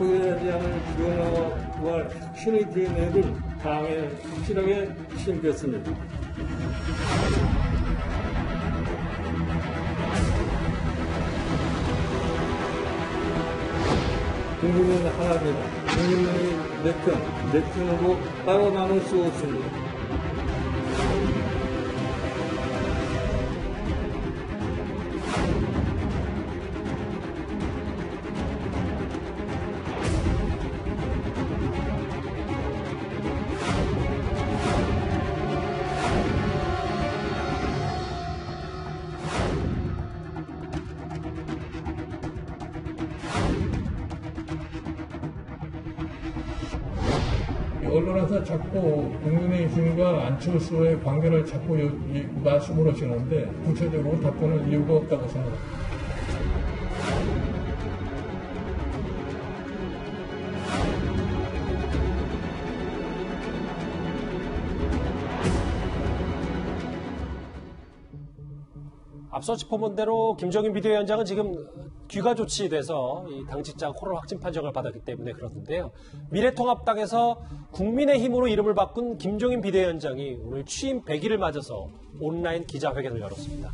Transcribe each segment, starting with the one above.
소유하지 않을 변화와 혁신의 DNA를 당에 확실하게 심겼습니다. 국민은 하나입니다. 국민의 내 편으로 따로 나눌 수 없습니다. 언론에서 자꾸 국민의힘과 안철수의 관계를 자꾸 말씀을 하시는데 구체적으로 답변할 이유가 없다고 생각합니다. 앞서 짚어본 대로 김종인 비대위원장은 지금 귀가 조치돼서 이 당직자 코로나 확진 판정을 받았기 때문에 그러는데요. 미래통합당에서 국민의힘으로 이름을 바꾼 김종인 비대위원장이 오늘 취임 100일을 맞아서 온라인 기자회견을 열었습니다.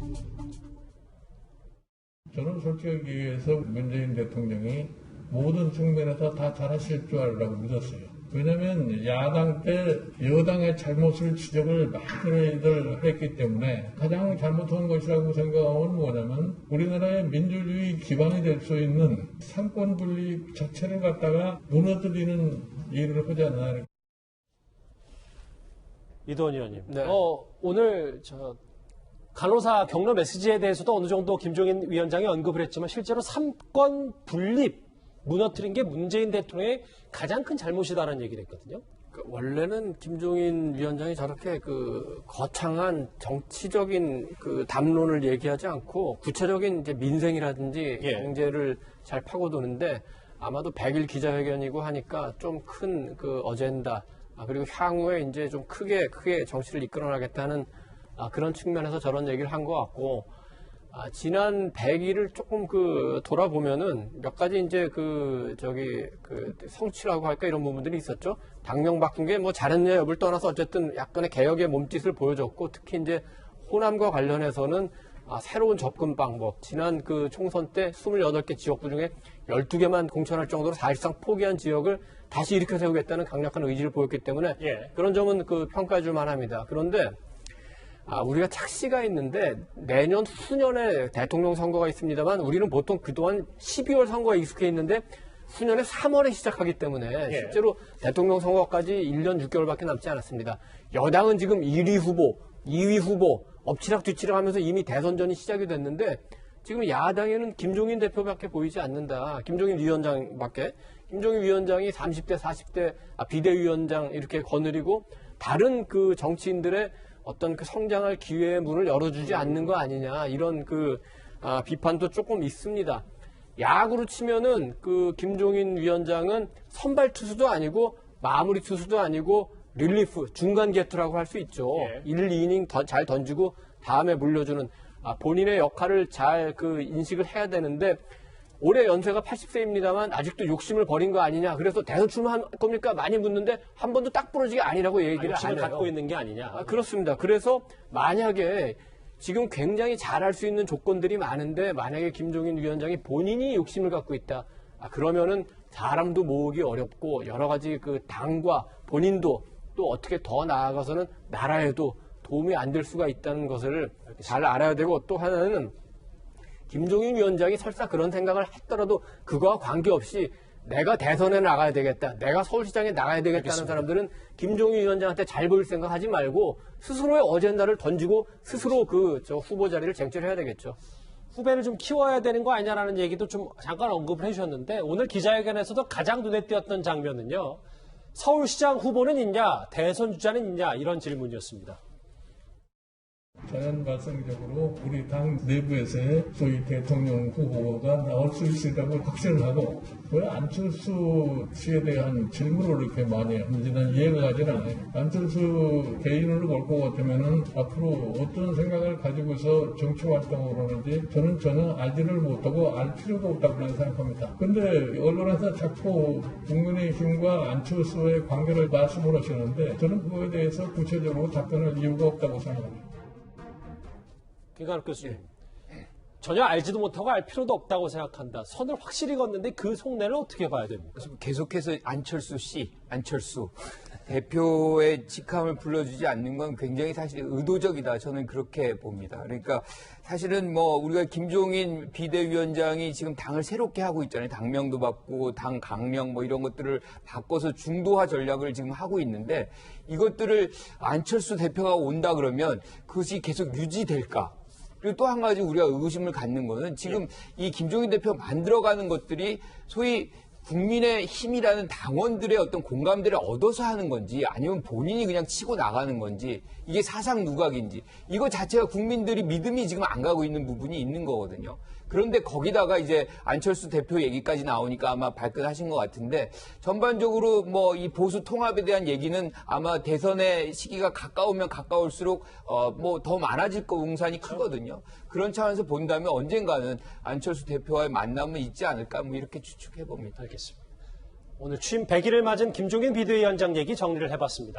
저는 솔직히 얘기해서 문재인 대통령이 모든 측면에서 다 잘하실 줄 알라고 믿었어요. 왜냐하면 야당 때 여당의 잘못을 지적을 많이들 했기 때문에 가장 잘못한 것이라고 생각하면 뭐냐면 우리나라의 민주주의 기반이 될 수 있는 상권 분립 자체를 갖다가 무너뜨리는 일을 하지 않나. 이도원 의원님, 네. 오늘 간호사 격려 메시지에 대해서도 어느 정도 김종인 위원장이 언급을 했지만 실제로 삼권 분립 무너뜨린 게 문재인 대통령의 가장 큰 잘못이다라는 얘기를 했거든요. 원래는 김종인 위원장이 저렇게 거창한 정치적인 담론을 얘기하지 않고 구체적인 이제 민생이라든지 경제를 잘 파고드는데 아마도 100일 기자회견이고 하니까 좀 큰 어젠다 그리고 향후에 이제 좀 크게 정치를 이끌어나겠다는 그런 측면에서 저런 얘기를 한 것 같고. 지난 100일을 조금 돌아보면은 몇 가지 이제 성취라고 할까 이런 부분들이 있었죠. 당명 바꾼 게 뭐 잘했냐 여부를 떠나서 어쨌든 약간의 개혁의 몸짓을 보여줬고 특히 이제 호남과 관련해서는 새로운 접근 방법. 지난 총선 때 28개 지역구 중에 12개만 공천할 정도로 사실상 포기한 지역을 다시 일으켜 세우겠다는 강력한 의지를 보였기 때문에 그런 점은 평가해 줄 만합니다. 그런데 우리가 착시가 있는데 내년 수년에 대통령 선거가 있습니다만 우리는 보통 그동안 12월 선거에 익숙해 있는데 수년에 3월에 시작하기 때문에 실제로 대통령 선거까지 1년 6개월밖에 남지 않았습니다. 여당은 지금 1위 후보, 2위 후보 엎치락뒤치락 하면서 이미 대선전이 시작이 됐는데 지금 야당에는 김종인 대표밖에 보이지 않는다. 김종인 위원장밖에. 김종인 위원장이 30대, 40대 비대위원장 이렇게 거느리고 다른 정치인들의 어떤 성장할 기회의 문을 열어주지 않는 거 아니냐 이런 비판도 조금 있습니다. 야구로 치면은 김종인 위원장은 선발 투수도 아니고 마무리 투수도 아니고 릴리프 중간 개투라고 할 수 있죠. 1, 2이닝 잘 던지고 다음에 물려주는 본인의 역할을 잘 인식을 해야 되는데 올해 연세가 80세입니다만 아직도 욕심을 버린 거 아니냐. 그래서 대선 출마할 겁니까? 많이 묻는데 한 번도 딱 부러지게 아니라고 얘기를 안 해요. 갖고 있는 게 아니냐. 그렇습니다. 그래서 만약에 지금 굉장히 잘할 수 있는 조건들이 많은데 만약에 김종인 위원장이 본인이 욕심을 갖고 있다. 그러면은 사람도 모으기 어렵고 여러 가지 당과 본인도 또 어떻게 더 나아가서는 나라에도 도움이 안 될 수가 있다는 것을 잘 알아야 되고 또 하나는 김종인 위원장이 설사 그런 생각을 했더라도 그거와 관계없이 내가 대선에 나가야 되겠다. 내가 서울시장에 나가야 되겠다는 사람들은 김종인 위원장한테 잘 보일 생각하지 말고 스스로의 어젠다를 던지고 스스로 후보 자리를 쟁취해야 되겠죠. 후배를 좀 키워야 되는 거 아니냐라는 얘기도 좀 잠깐 언급을 해주셨는데 오늘 기자회견에서도 가장 눈에 띄었던 장면은요. 서울시장 후보는 있냐, 대선 주자는 있냐 이런 질문이었습니다. 자연 발생적으로 우리 당 내부에서의 소위 대통령 후보가 나올 수 있으리라고 확신을 하고 왜 안철수 씨에 대한 질문을 이렇게 많이 하는지는 이해가 가지는 않아요. 안철수 개인을 볼 것 같으면은 앞으로 어떤 생각을 가지고서 정치 활동을 하는지 저는 전혀 알지를 못하고 알 필요가 없다고 생각합니다. 근데 언론에서 자꾸 국민의힘과 안철수의 관계를 말씀을 하시는데 저는 그거에 대해서 구체적으로 답변할 이유가 없다고 생각합니다. 김관욱 교수님. 전혀 알지도 못하고 알 필요도 없다고 생각한다. 선을 확실히 걷는데 그 속내를 어떻게 봐야 됩니까? 그래서 계속해서 안철수 대표의 직함을 불러주지 않는 건 굉장히 사실 의도적이다. 저는 그렇게 봅니다. 그러니까 사실은 뭐 우리가 김종인 비대위원장이 지금 당을 새롭게 하고 있잖아요. 당명도 바꾸고 당 강령 뭐 이런 것들을 바꿔서 중도화 전략을 지금 하고 있는데 이것들을 안철수 대표가 온다 그러면 그것이 계속 유지될까? 그리고 또 한 가지 우리가 의구심을 갖는 거는 지금 이 김종인 대표 만들어가는 것들이 소위 국민의 힘이라는 당원들의 어떤 공감대를 얻어서 하는 건지 아니면 본인이 그냥 치고 나가는 건지 이게 사상 누각인지 이거 자체가 국민들이 믿음이 지금 안 가고 있는 부분이 있는 거거든요. 그런데 거기다가 이제 안철수 대표 얘기까지 나오니까 아마 발끈하신 것 같은데 전반적으로 뭐 이 보수 통합에 대한 얘기는 아마 대선의 시기가 가까우면 가까울수록 뭐 더 많아질 거 공산이 크거든요. 그런 차원에서 본다면 언젠가는 안철수 대표와의 만남은 있지 않을까 뭐 이렇게 추측해 봅니다. 알겠습니다. 오늘 취임 100일을 맞은 김종인 비대위원장 얘기 정리를 해봤습니다.